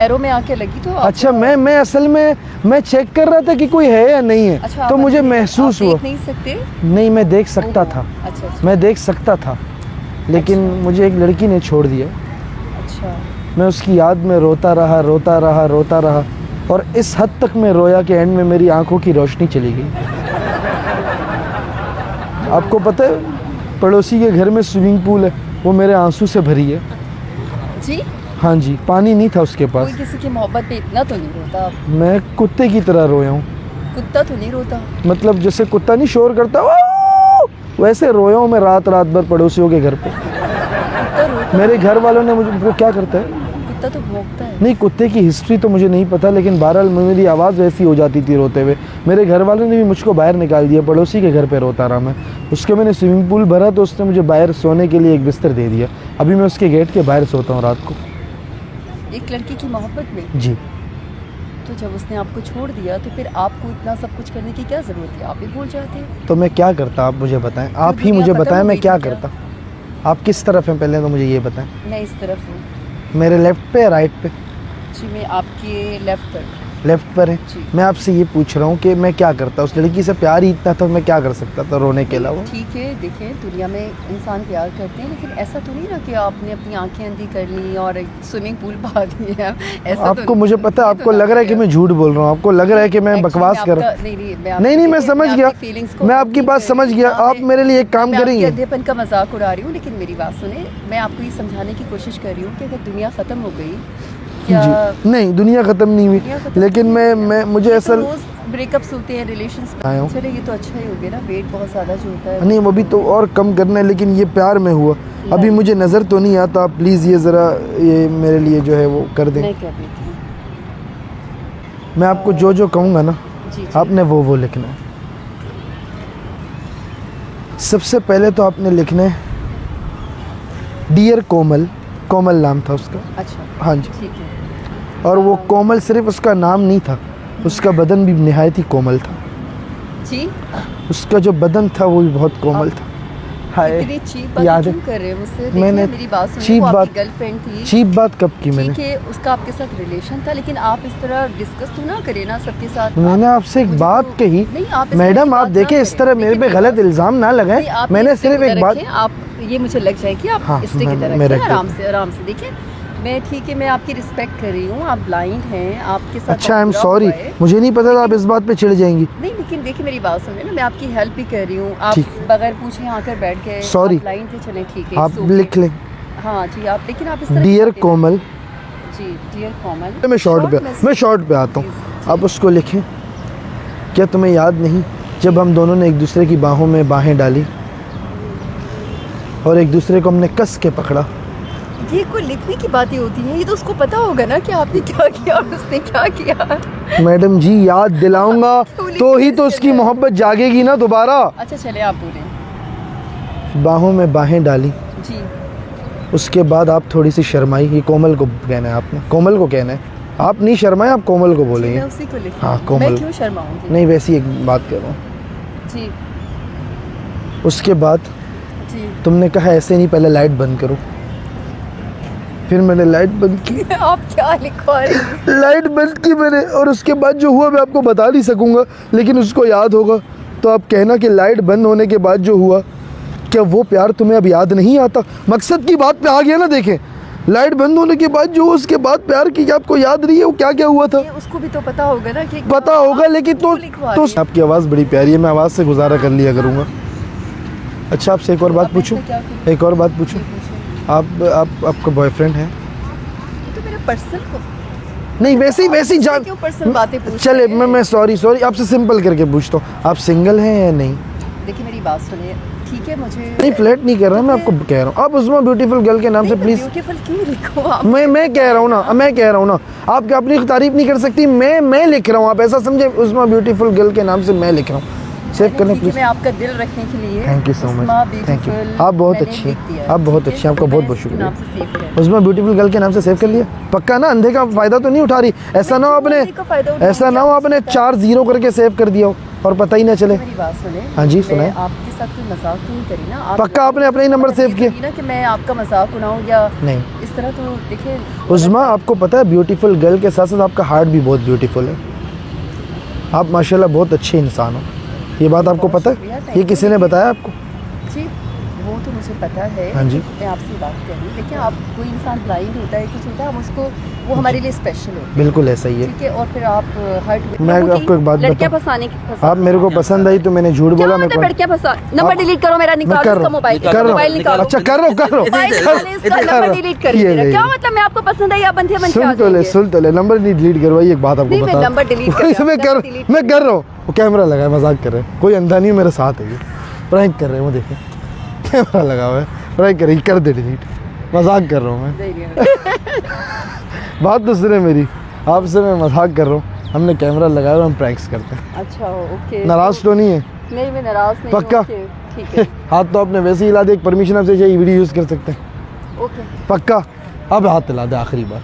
पैरों में आके लगी तो अच्छा, मैं असल में मैं चेक कर रहा था कि कोई है या नहीं है। अच्छा, तो मुझे महसूस हुआ। देख नहीं सकते? नहीं, मैं देख सकता था। अच्छा, मैं देख सकता था, लेकिन मुझे एक लड़की ने छोड़ दिया। अच्छा। मैं उसकी याद में रोता रहा और इस हद तक मैं रोया कि एंड में मेरी आंखों की रोशनी चली गई। आपको पता है, पड़ोसी के घर में स्विमिंग पूल है, वो मेरे आंसू से भरी है। जी? हाँ जी, पानी नहीं था उसके पास। कोई किसी की मोहब्बत पे इतना तो नहीं रोता आप? मैं कुत्ते की तरह रोया हूँ। कुत्ता तो नहीं रोता? मतलब जैसे कुत्ता नहीं शोर करता वैसे रोया हूँ मैं रात भर पड़ोसियों के घर पे। कुत्ता रोता? मेरे घर वालों ने मुझे, वो क्या करता है? कुत्ता तो भौंकता है। नहीं, कुत्ते की हिस्ट्री तो मुझे नहीं पता, लेकिन बहरहाल मेरी आवाज़ वैसी हो जाती थी रोते हुए। मेरे घर वालों ने भी मुझको बाहर निकाल दिया, पड़ोसी के घर पे रोता रहा मैं। उसके मैंने स्विमिंग पूल भरा तो उसने मुझे बाहर सोने के लिए एक बिस्तर दे दिया। अभी मैं उसके गेट के बाहर सोता हूँ रात को। एक लड़की की मोहब्बत में? जी। तो जब उसने आपको छोड़ दिया तो फिर आपको इतना सब कुछ करने की क्या ज़रूरत है? आप ही भूल जाते। तो मैं क्या करता, आप मुझे बताएं। आप ही मुझे बताएं मैं क्या करता। आप किस तरफ हैं पहले तो मुझे ये बताएं। मैं इस तरफ हूँ। मेरे लेफ़्ट पे या राइट पे? जी, मैं आपके लेफ़्ट पर। लेफ़्ट पर है। जी। मैं आपसे ये पूछ रहा हूँ कि मैं क्या करता। उस लड़की से प्यार ही इतना था, मैं क्या कर सकता था रोने के अलावा? ठीक है, देखें दुनिया में इंसान प्यार करते हैं, लेकिन ऐसा तो नहीं ना कि आपने अपनी आंखें अंधी कर ली और स्विमिंग पूल भाग लिया। ऐसा आपको तो मुझे पता है, आपको लग रहा है कि मैं झूठ बोल रहा हूँ, आपको लग रहा है कि मैं बकवास कर रहा हूँ। नहीं, मैं समझ गया, मैं आपकी बात समझ गया। आप मेरे लिए एक काम करेंगे? अंधेपन का मजाक उड़ा रही हूँ, लेकिन मेरी बात सुने। मैं आपको ये समझाने की कोशिश कर रही हूँ कि अगर दुनिया ख़त्म हो गई क्या? जी नहीं, दुनिया ख़त्म नहीं हुई, लेकिन मैं मुझे ऐसा ब्रेकअप्स होते हैं रिलेशंस में। चले, ये तो अच्छा ही हो गया ना। वेट बहुत ज़्यादा जो होता है नहीं, वो भी तो और कम करना है, लेकिन ये प्यार में हुआ। अभी मुझे नज़र तो नहीं आता। आप प्लीज़ ये ज़रा ये मेरे लिए जो है वो कर दें। मैं क्या देती हूँ? मैं आपको जो कहूँगा ना, आपने वो लिखना है। सबसे पहले तो आपने लिखना है डियर कोमल। कोमल नाम था उसका। अच्छा, हाँ जी, ठीक है। और वो कोमल सिर्फ उसका नाम नहीं था, उसका बदन भी निहायत ही कोमल था। जी? उसका जो बदन था वो भी बहुत कोमल था। हाय, इतनी चीप बात याद है? क्यों कर रहे हैं मुझसे? मैंने मेरी बात सुनिए, चीप वो आपकी बात गर्लफ्रेंड थी। चीप बात कब की मैंने? ठीक है, उसका आपके साथ रिलेशन था, लेकिन आप इस तरह डिस्कस तो ना करें ना सबके साथ। मैंने आपसे एक बात कही। नहीं, आप इस तरह मैडम, की आप बात ना देखें, इस करें। तरह मेरे पे गलत इल्ज़ाम ना लगाएं। मैंने सिर्फ एक बात, आप ये मुझे लग जाए कि आप हाँ, स्टे की तरह मैं रखें, रख आराम से देखें। मैं ठीक है, मैं आपकी रिस्पेक्ट कर रही हूँ। आप ब्लाइंड हैं, आपके साथ अच्छा, आई एम बुरा सॉरी, हुआ है। मुझे नहीं पता था आप इस बात पे चिढ़ जाएंगी। नहीं, लेकिन देखिए मेरी बात सुनिए ना, मैं आपकी हेल्प भी कर रही हूँ। आप ठीक। बगैर पूछे आकर बैठ गए। Sorry। आप ब्लाइंड थे, चलें ठीक है। आप it's okay। लिख लें हाँ जी, आप, लेकिन आप इस तरह डियर बातें- कोमल। जी, डियर कोमल। मैं शॉर्ट पे आता हूँ। आप उसको लिखें, क्या तुम्हें याद नहीं जब हम दोनों ने एक दूसरे की बाहों में बाहें डाली और एक दूसरे को हमने कस के पकड़ा? ये कोई लिखने की बातें होती हैं? ये तो उसको पता होगा ना कि आपने क्या किया और उसने क्या किया। मैडम जी, याद दिलाऊंगा तो ही तो उसकी मोहब्बत जागेगी ना दोबारा। अच्छा चले, आप बोलें। बाहों में बाहें डाली, जी। उसके बाद आप थोड़ी सी शर्माई। ये कोमल को कहना है, आपने कोमल को कहना है। आप नहीं शर्माए, आप कोमल को बोलेंगे। मैं उसी को लिख। हाँ, कोमल। मैं क्यों शर्माऊंगी? नहीं, वैसी एक बात कर रहा हूँ। जी उसके बाद जी। तुमने कहा ऐसे नहीं, पहले लाइट बंद करो। फिर मैंने लाइट बंद की। आप क्या लिखवा रहे हैं? लाइट बंद की मैंने, और उसके बाद जो हुआ मैं आपको बता नहीं सकूंगा, लेकिन उसको याद होगा। तो आप कहना कि लाइट बंद होने के बाद जो हुआ, क्या वो प्यार तुम्हें अब याद नहीं आता? मकसद की बात पे आ गया ना। देखें, लाइट बंद होने के बाद जो उसके बाद प्यार की, आपको याद नहीं है वो क्या क्या हुआ था? उसको भी तो पता होगा ना कि पता होगा, लेकिन तो आपकी आवाज़ बड़ी प्यारी है, मैं आवाज़ से गुजारा कर लिया करूँगा। अच्छा, आपसे एक और बात पूछूं? एक और बात पूछूं? आपका बॉयफ्रेंड है? तो मेरा पर्सनल को नहीं, वैसी जान क्यों पर्सनल बातें पूछ चले। रहे हैं? मैं सॉरी आपसे सिंपल करके पूछता हूँ, आप सिंगल हैं या नहीं? देखिए मेरी बात सुनिए, ठीक है, मुझे नहीं, फ्लर्ट नहीं कर रहा, मैं आपको कह रहा हूँ। आप उस्मा ब्यूटीफुल गर्ल के नाम से प्लीज। ब्यूटीफुल क्यों लिखो आप? मैं कह रहा हूँ ना, आप क्या अपनी तारीफ नहीं कर सकती? मैं लिख रहा हूँ, आप ऐसा समझे, उस्मा ब्यूटीफुल गर्ल के नाम से मैं लिख रहा हूँ। सेव करना प्लीज। मैं आपका दिल रखने के लिए। Thank you so much, thank you. आप बहुत अच्छी हैं, आप बहुत अच्छी हैं, आपका बहुत बहुत शुक्रिया। उस्मा ब्यूटीफुल गर्ल के नाम से सेव कर लिया? पक्का ना? अंधे का फ़ायदा तो नहीं उठा रही? ऐसा ना हो आपने 4 0 करके सेव कर दिया हो और पता ही ना चले। मेरी बात सुने। हाँ जी, सुनाए। आपके साथ कोई मजाक तो नहीं करी ना आप? पक्का आपने अपना ही नंबर सेव किया? ना कि मैं आपका मजाक उड़ाऊँ या नहीं इस तरह, तो देखिए उज़्मा, आपको पता है ब्यूटीफुल गर्ल के साथ साथ आपका हार्ट भी बहुत ब्यूटीफुल है। आप माशाल्लाह बहुत अच्छे इंसान हो, ये बात आपको पता है? ये किसी ने बताया आपको? जी वो तो मुझे पता है। हाँ जी। मैं आपसे बात कर रही हूँ, देखिए आप कोई इंसान ब्लाइंड होता है, कुछ होता है, हम उसको, वो हमारे लिए स्पेशल होते हैं, बिल्कुल ऐसा ही है। ठीक है। और फिर आप हर्ट, मैं आपको एक बात लड़कियां बताऊं, फंसाने की आप मेरे को पसंद आई तो मैंने झूठ बोला। मतलब लड़कियां फंसा, नंबर डिलीट करो मेरा, मैं निकालो कर इसका रहा मोबाइल, हूँ, कर रहा मोबाइल हूँ। निकालो। अच्छा कर रहा हूँ, कर रहा मोबाइल निकालो, इसका हूँ। नंबर डिलीट कर ये दीजिए। ले, क्या मतलब मैं आपको पसंद आई, आप बंधे बन के आ सुन तो ले, जाएंगे? सुन तो ले, नंबर नहीं डिलीट करवाइए, एक बात आपको नहीं, मैं बता। नंबर डिलीट कर रहा हूँ, मैं कर रहा हूँ, वो कैमरा लगा है, मजाक कर रहे हैं, कोई अंधा नहीं मेरे साथ है, ये प्रैंक कर रहे हैं, वो देखें कैमरा लगा हुआ है, प्रैंक कर रही, कर दे डिलीट, मजाक कर रहा हूँ मैं। नहीं, नहीं, बात तो सुने मेरी, आपसे मैं मजाक कर रहा हूँ, हमने कैमरा लगाया हुआ, हम प्रैंक्स करते हैं। अच्छा ओके। नाराज तो नहीं है? नहीं मैं नाराज नहीं हूँ, पक्का? ओके, ठीक है हाथ तो आपने वैसे ही हिला दे, एक परमिशन आपसे चाहिए, वीडियो यूज़ कर सकते हैं? ओके। पक्का? अब हाथ हिला दे आखिरी बार।